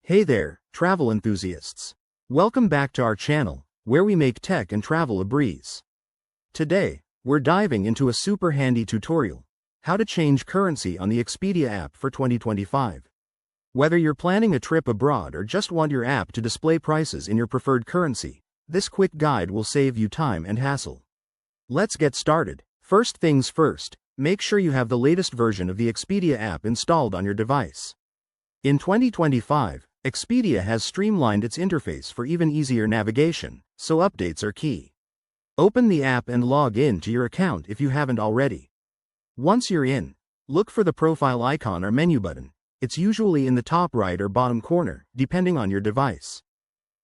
Hey there, travel enthusiasts. Welcome back to our channel, where we make tech and travel a breeze. Today, we're diving into a super handy tutorial, how to change currency on the Expedia app for 2025. Whether you're planning a trip abroad or just want your app to display prices in your preferred currency, this quick guide will save you time and hassle. Let's get started. First things first, make sure you have the latest version of the Expedia app installed on your device. In 2025, Expedia has streamlined its interface for even easier navigation, so updates are key. Open the app and log in to your account if you haven't already. Once you're in, look for the profile icon or menu button. It's usually in the top right or bottom corner, depending on your device.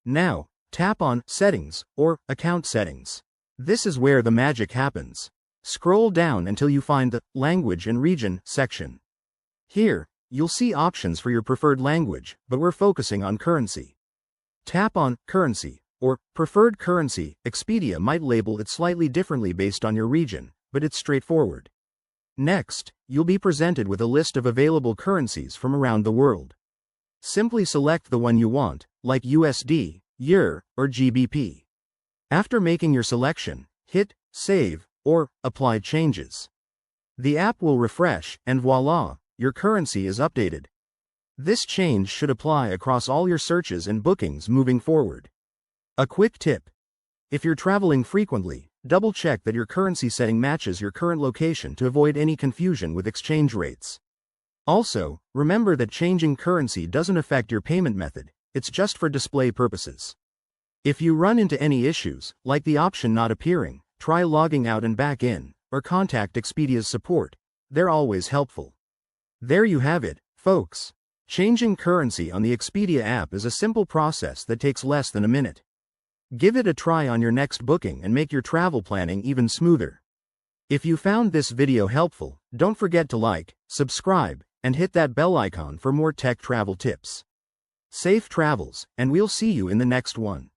Now, tap on Settings or Account Settings. This is where the magic happens. Scroll down until you find the Language and Region section. Here, you'll see options for your preferred language, but we're focusing on currency. Tap on Currency or Preferred Currency. Expedia might label it slightly differently based on your region, but it's straightforward. Next, you'll be presented with a list of available currencies from around the world. Simply select the one you want, like USD, EUR, or GBP. After making your selection, hit Save or Apply Changes. The app will refresh, and voila, your currency is updated. This change should apply across all your searches and bookings moving forward. A quick tip: if you're traveling frequently, double-check that your currency setting matches your current location to avoid any confusion with exchange rates. Also, remember that changing currency doesn't affect your payment method, it's just for display purposes. If you run into any issues, like the option not appearing, try logging out and back in, or contact Expedia's support. They're always helpful. There you have it, folks. Changing currency on the Expedia app is a simple process that takes less than a minute. Give it a try on your next booking and make your travel planning even smoother. If you found this video helpful, don't forget to like, subscribe, and hit that bell icon for more tech travel tips. Safe travels, and we'll see you in the next one.